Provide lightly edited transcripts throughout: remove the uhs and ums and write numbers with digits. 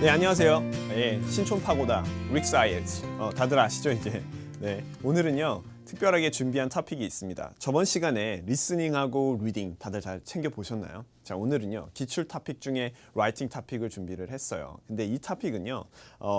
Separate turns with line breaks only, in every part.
네, 안녕하세요. 예, 신촌 파고다 릭 사이언스. 다들 아시죠 이제? 네, 오늘은요 특별하게 준비한 토픽이 있습니다. 저번 시간에 리스닝하고 리딩 다들 잘 챙겨 보셨나요? 자, 오늘은요 기출 토픽 중에 라이팅 토픽을 준비를 했어요. 근데 이 토픽은요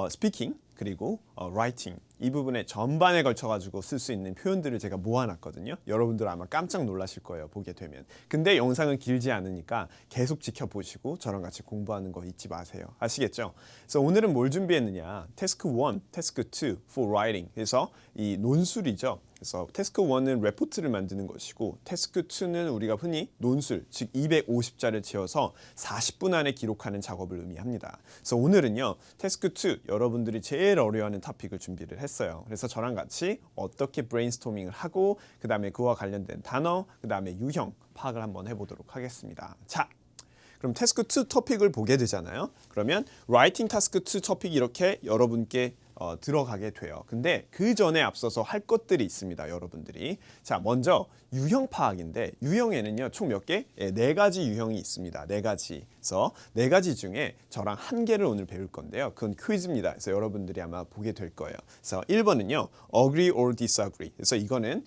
스피킹 그리고 라이팅 이 부분에 전반에 걸쳐 가지고 쓸 수 있는 표현들을 제가 모아놨거든요. 여러분들 아마 깜짝 놀라실 거예요, 보게 되면. 근데 영상은 길지 않으니까 계속 지켜보시고 저랑 같이 공부하는 거 잊지 마세요. 아시겠죠? 그래서 오늘은 뭘 준비했느냐? 태스크 1, 태스크 2 for writing. 그래서 이 논술이죠. 그래서 태스크 1은 레포트를 만드는 것이고 태스크 2는 우리가 흔히 논술, 즉 250자를 지어서 40분 안에 기록하는 작업을 의미합니다. 그래서 오늘은요 태스크 2 여러분들이 제일 어려워하는 토픽을 준비를 했어요. 그래서 저랑 같이 어떻게 브레인스토밍을 하고 그 다음에 그와 관련된 단어, 그 다음에 유형 파악을 한번 해보도록 하겠습니다. 자, 그럼 태스크 2 토픽을 보게 되잖아요. 그러면 라이팅 태스크 2 토픽 이렇게 여러분께 들어가게 돼요. 근데 그 전에 앞서서 할 것들이 있습니다, 여러분들이. 자, 먼저 유형 파악인데 유형에는요 총 몇 개? 네 가지 유형이 있습니다. 네 가지. 그래서 네 가지 중에 저랑 한 개를 오늘 배울 건데요. 그건 퀴즈입니다. 그래서 여러분들이 아마 보게 될 거예요. 그래서 1번은요 agree or disagree. 그래서 이거는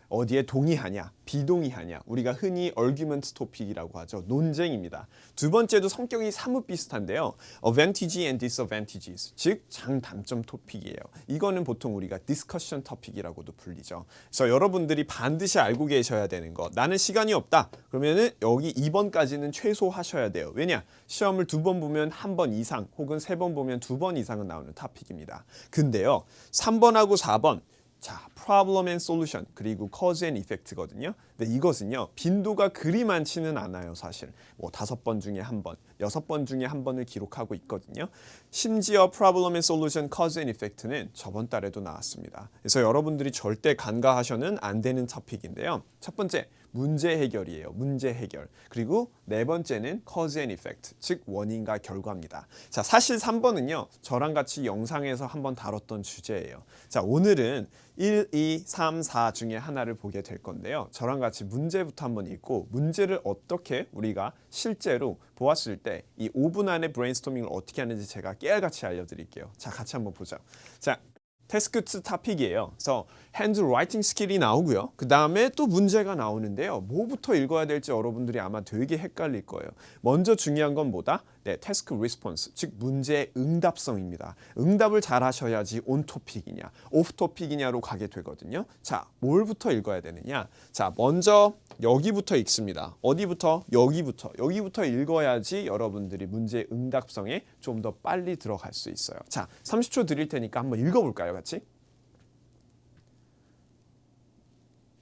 어디에 동의하냐, 비동의하냐. 우리가 흔히 argument topic이라고 하죠. 논쟁입니다. 두 번째도 성격이 사뭇 비슷한데요. advantage and disadvantages, 즉 장단점 토픽이에요. 이거는 보통 우리가 discussion topic이라고도 불리죠. 그래서 여러분들이 반드시 알고 계셔야 되는 거. 나는 시간이 없다. 그러면은 여기 2번까지는 최소 하셔야 돼요. 왜냐? 시험을 2번 보면 1번 이상 혹은 3번 보면 2번 이상은 나오는 토픽입니다. 근데요. 3번하고 4번 자, problem and solution 그리고 cause and effect거든요. 근데 이것은요 빈도가 그리 많지는 않아요. 사실 뭐 5번 중에 1번, 6번 중에 1번을 기록하고 있거든요. 심지어 problem and solution, cause and effect는 저번 달에도 나왔습니다. 그래서 여러분들이 절대 간과하셔는 안 되는 토픽인데요. 첫 번째 문제 해결이에요. 문제 해결. 그리고 네 번째는 cause and effect, 즉 원인과 결과입니다. 자, 사실 3번은요 저랑 같이 영상에서 한번 다뤘던 주제예요. 자, 오늘은 1, 2, 3, 4 중에 하나를 보게 될 건데요. 저랑 같이 문제부터 한번 읽고 문제를 어떻게 우리가 실제로 보았을 때 이 5분 안에 브레인스토밍을 어떻게 하는지 제가 깨알같이 알려드릴게요. 자, 같이 한번 보자. 자, 태스크 2 토픽이에요. 그래서 핸드 라이팅 스킬이 나오고요. 그 다음에 또 문제가 나오는데요. 뭐부터 읽어야 될지 여러분들이 아마 되게 헷갈릴 거예요. 먼저 중요한 건 뭐다? 네, 태스크 리스폰스, 즉 문제의 응답성입니다. 응답을 잘 하셔야지 온 토픽이냐, 오프 토픽이냐로 가게 되거든요. 자, 뭘부터 읽어야 되느냐? 자, 먼저 여기부터 읽습니다. 어디부터? 여기부터 읽어야지 여러분들이 문제의 응답성에 좀 더 빨리 들어갈 수 있어요. 자, 30초 드릴 테니까 한번 읽어볼까요, 같이?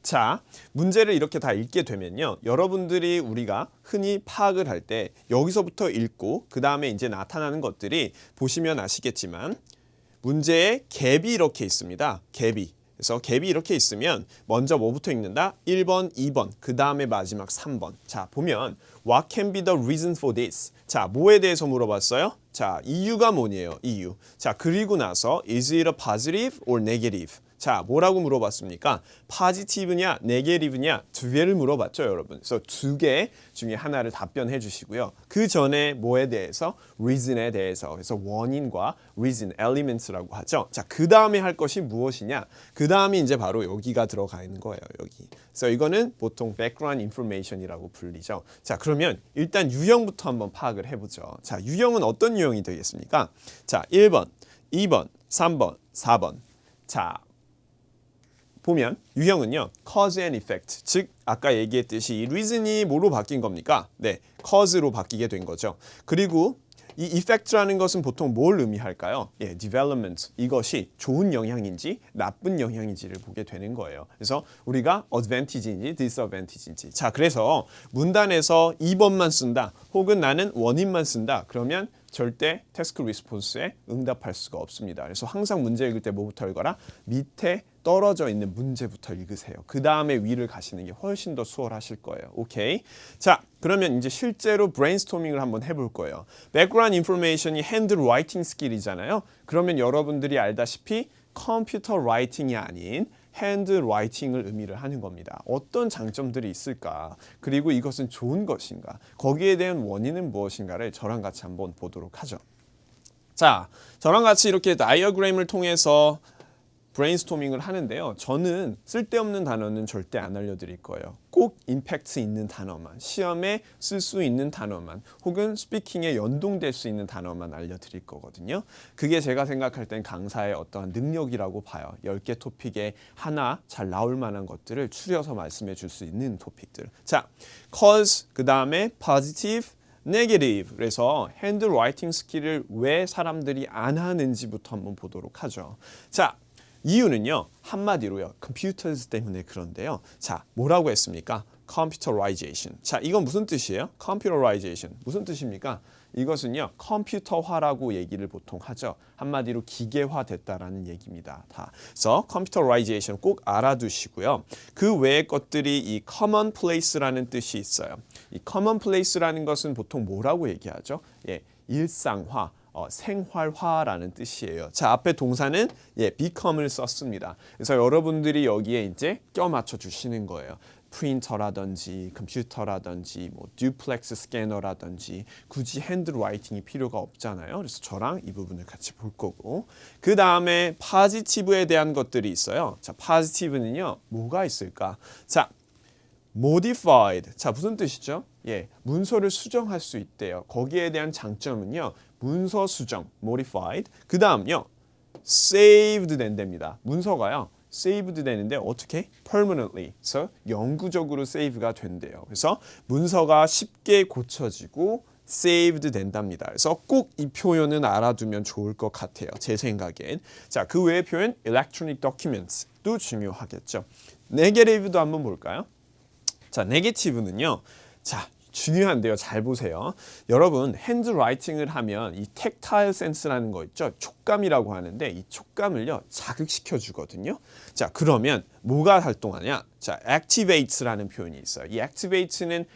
자, 문제를 이렇게 다 읽게 되면요. 여러분들이 우리가 흔히 파악을 할 때 여기서부터 읽고 그 다음에 이제 나타나는 것들이 보시면 아시겠지만 문제에 갭이 이렇게 있습니다. 갭이. 그래서 갭이 이렇게 있으면 먼저 뭐부터 읽는다? 1번, 2번, 그 다음에 마지막 3번. 자, 보면 What can be the reason for this? 자, 뭐에 대해서 물어봤어요? 자, 이유가 뭐니에요? 이유. 자, 그리고 나서 Is it a positive or negative? 자, 뭐라고 물어봤습니까? positive냐, negative냐 두 개를 물어봤죠, 여러분. 그래서 두 개 중에 하나를 답변해 주시고요. 그 전에 뭐에 대해서? reason에 대해서. 그래서 원인과 reason, elements라고 하죠. 자, 그 다음에 할 것이 무엇이냐? 그 다음이 이제 바로 여기가 들어가 있는 거예요, 여기. 그래서 이거는 보통 background information이라고 불리죠. 자, 그러면 일단 유형부터 한번 파악을 해보죠. 자, 유형은 어떤 유형이 되겠습니까? 자, 1번, 2번, 3번, 4번. 자, 보면 유형은요 cause and effect, 즉 아까 얘기했듯이 이 reason이 뭐로 바뀐 겁니까? 네, cause로 바뀌게 된 거죠. 그리고 이 effect라는 것은 보통 뭘 의미할까요? 예, development, 이것이 좋은 영향인지 나쁜 영향인지를 보게 되는 거예요. 그래서 우리가 advantage인지 disadvantage인지. 자, 그래서 문단에서 2번만 쓴다 혹은 나는 원인만 쓴다 그러면 절대 태스크 리스폰스에 응답할 수가 없습니다. 그래서 항상 문제 읽을 때 뭐부터 읽어라? 밑에 떨어져 있는 문제부터 읽으세요. 그 다음에 위를 가시는 게 훨씬 더 수월하실 거예요. 오케이? 자, 그러면 이제 실제로 브레인스토밍을 한번 해볼 거예요. 백그라운드 인포메이션이 핸드 라이팅 스킬이잖아요. 그러면 여러분들이 알다시피 컴퓨터 라이팅이 아닌 핸드 라이팅을 의미를 하는 겁니다. 어떤 장점들이 있을까? 그리고 이것은 좋은 것인가? 거기에 대한 원인은 무엇인가를 저랑 같이 한번 보도록 하죠. 자, 저랑 같이 이렇게 다이어그램을 통해서 브레인스토밍을 하는데요. 저는 쓸데없는 단어는 절대 안 알려드릴 거예요. 꼭 임팩트 있는 단어만, 시험에 쓸 수 있는 단어만, 혹은 스피킹에 연동될 수 있는 단어만 알려드릴 거거든요. 그게 제가 생각할 땐 강사의 어떠한 능력이라고 봐요. 10개 토픽에 하나 잘 나올 만한 것들을 추려서 말씀해 줄 수 있는 토픽들. 자, cause, 그 다음에 positive, 네게티브. 그래서 핸드라이팅 스킬을 왜 사람들이 안 하는지부터 한번 보도록 하죠. 자, 이유는요. 한마디로요. 컴퓨터즈 때문에 그런데요. 자, 뭐라고 했습니까? computerization. 자, 이건 무슨 뜻이에요? computerization. 무슨 뜻입니까? 이것은요. 컴퓨터화라고 얘기를 보통 하죠. 한마디로 기계화됐다라는 얘기입니다. 다. 그래서 computerization 꼭 알아두시고요. 그 외의 것들이 이 commonplace라는 뜻이 있어요. 이 commonplace라는 것은 보통 뭐라고 얘기하죠? 예, 일상화. 생활화라는 뜻이에요. 자, 앞에 동사는 become을 썼습니다. 그래서 여러분들이 여기에 이제 껴 맞춰 주시는 거예요. 프린터라든지 컴퓨터라든지 뭐 듀플렉스 스캐너라든지 굳이 핸드라이팅이 필요가 없잖아요. 그래서 저랑 이 부분을 같이 볼 거고, 그 다음에 positive에 대한 것들이 있어요. 자, positive는요 뭐가 있을까? 자, modified. 자, 무슨 뜻이죠? 예, 문서를 수정할 수 있대요. 거기에 대한 장점은요. 문서 수정, modified. 그 다음요. saved 된답니다. 문서가요. saved 되는데 어떻게? permanently. 그래서 영구적으로 save가 된대요. 그래서 문서가 쉽게 고쳐지고 saved 된답니다. 그래서 꼭 이 표현은 알아두면 좋을 것 같아요. 제 생각엔. 자, 그 외의 표현 electronic documents도 중요하겠죠. negative도 한번 볼까요? 자, 네게티브는요. 자, 중요한데요. 잘 보세요. 여러분, 핸드라이팅을 하면 이 텍타일 센스라는 거 있죠. 촉감이라고 하는데 이 촉감을요. 자극시켜 주거든요. 자, 그러면 뭐가 활동하냐? 자, activates라는 표현이 있어요. 이 activates는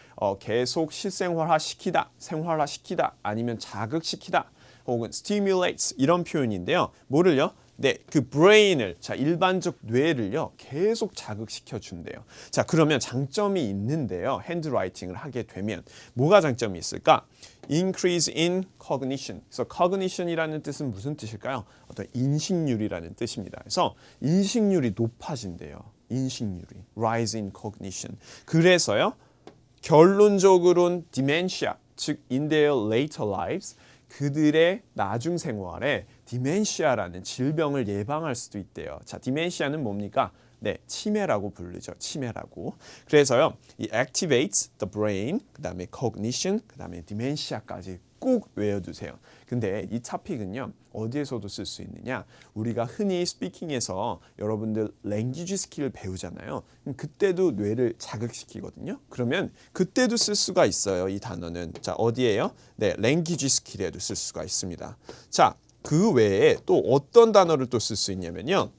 계속 실생활화시키다, 생활화시키다, 아니면 자극시키다, 혹은 stimulates 이런 표현인데요. 뭐를요? 네, 그 brain을, 자, 일반적 뇌를요, 계속 자극시켜 준대요. 자, 그러면 장점이 있는데요. 핸드라이팅을 하게 되면 뭐가 장점이 있을까? Increase in cognition. 그래서 cognition이라는 뜻은 무슨 뜻일까요? 어떤 인식률이라는 뜻입니다. 그래서 인식률이 높아진대요. 인식률이. Rise in cognition. 그래서요, 결론적으로는 dementia, 즉 in their later lives, 그들의 나중 생활에 디멘시아라는 질병을 예방할 수도 있대요. 자, 디멘시아는 뭡니까? 네, 치매라고 부르죠. 치매라고. 그래서요, 이 activates the brain, 그 다음에 cognition, 그 다음에 디멘시아까지 꼭 외워두세요. 근데 이 토픽은요, 어디에서도 쓸 수 있느냐? 우리가 흔히 스피킹에서 여러분들 랭귀지 스킬을 배우잖아요. 그때도 뇌를 자극시키거든요. 그러면 그때도 쓸 수가 있어요. 이 단어는. 자, 어디에요? 네, 랭귀지 스킬에도 쓸 수가 있습니다. 자, 그 외에 또 어떤 단어를 또 쓸 수 있냐면요.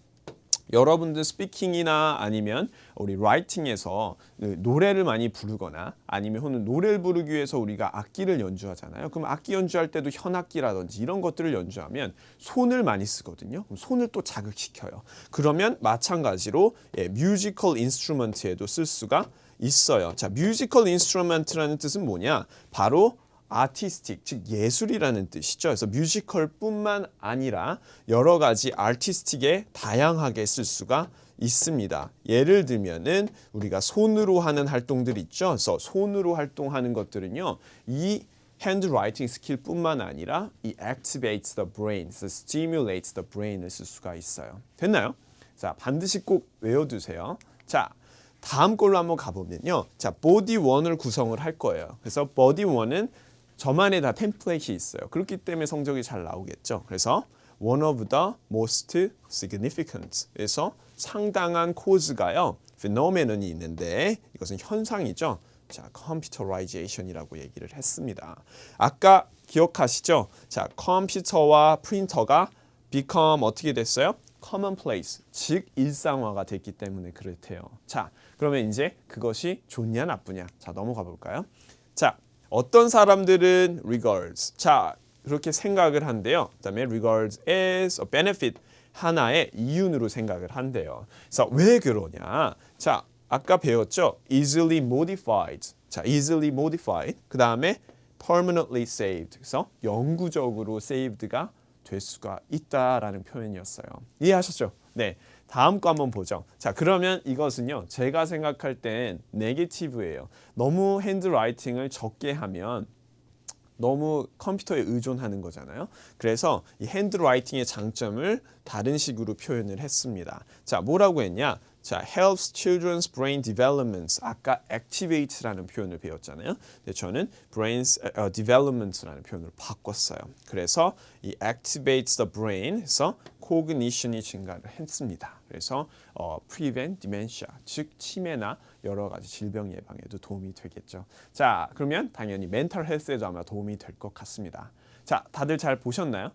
여러분들 스피킹이나 아니면 우리 라이팅에서 노래를 많이 부르거나 아니면 혹은 노래를 부르기 위해서 우리가 악기를 연주하잖아요. 그럼 악기 연주할 때도 현악기라든지 이런 것들을 연주하면 손을 많이 쓰거든요. 그럼 손을 또 자극시켜요. 그러면 마찬가지로 뮤지컬 인스트루먼트에도 쓸 수가 있어요. 자, 뮤지컬 인스트루먼트라는 뜻은 뭐냐? 바로 아티스틱, 즉 예술이라는 뜻이죠. 그래서 뮤지컬뿐만 아니라 여러 가지 아티스틱에 다양하게 쓸 수가 있습니다. 예를 들면은 우리가 손으로 하는 활동들 있죠. 그래서 손으로 활동하는 것들은요. 이 핸드라이팅 스킬뿐만 아니라 이 activates the brain, stimulates the brain을 쓸 수가 있어요. 됐나요? 자, 반드시 꼭 외워두세요. 자, 다음 걸로 한번 가보면요. 자, body 1을 구성을 할 거예요. 그래서 body 1은 저만의 다 템플릿이 있어요. 그렇기 때문에 성적이 잘 나오겠죠. 그래서 one of the most significant. 그래서 상당한 코즈가요. phenomenon이 있는데 이것은 현상이죠. 자, computerization이라고 얘기를 했습니다. 아까 기억하시죠? 자, 컴퓨터와 프린터가 become 어떻게 됐어요? commonplace, 즉 일상화가 됐기 때문에 그렇대요. 자, 그러면 이제 그것이 좋냐 나쁘냐? 자, 넘어가 볼까요? 자, 어떤 사람들은 regards, 자, 그렇게 생각을 한대요. 그다음에 regards as a benefit, 하나의 이윤으로 생각을 한대요. 그래서 왜 그러냐? 자, 아까 배웠죠? easily modified. 자, easily modified. 그다음에 permanently saved. 그래서 영구적으로 saved가 될 수가 있다라는 표현이었어요. 이해하셨죠? 네. 다음 거 한번 보죠. 자, 그러면 이것은요. 제가 생각할 땐 네게티브예요. 너무 핸드라이팅을 적게 하면 너무 컴퓨터에 의존하는 거잖아요. 그래서 이 핸드라이팅의 장점을 다른 식으로 표현을 했습니다. 자, 뭐라고 했냐? 자, helps children's brain development. 아까 activate라는 표현을 배웠잖아요. 근데 저는 brain's development라는 표현으로 바꿨어요. 그래서 이 activates the brain에서 cognition이 증가를 했습니다. 그래서 prevent dementia, 즉 치매나 여러 가지 질병 예방에도 도움이 되겠죠. 자, 그러면 당연히 mental health에도 아마 도움이 될 것 같습니다. 자, 다들 잘 보셨나요?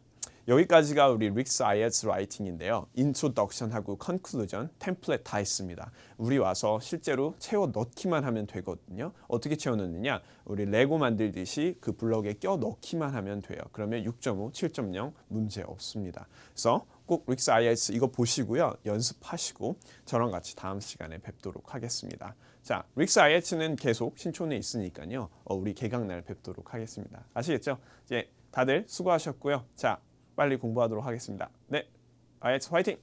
여기까지가 우리 릭스 아이에츠 라이팅인데요. 인트로덕션하고 컨클루전, 템플릿 다 있습니다. 우리 와서 실제로 채워 넣기만 하면 되거든요. 어떻게 채워 넣느냐? 우리 레고 만들듯이 그 블럭에 껴 넣기만 하면 돼요. 그러면 6.5, 7.0 문제 없습니다. 그래서 꼭 릭스 아이에츠 이거 보시고요. 연습하시고 저랑 같이 다음 시간에 뵙도록 하겠습니다. 자, 릭스 아이에츠는 계속 신촌에 있으니까요. 우리 개강날 뵙도록 하겠습니다. 아시겠죠? 이제 다들 수고하셨고요. 자, 빨리 공부하도록 하겠습니다. 네, 아이에츠 화이팅!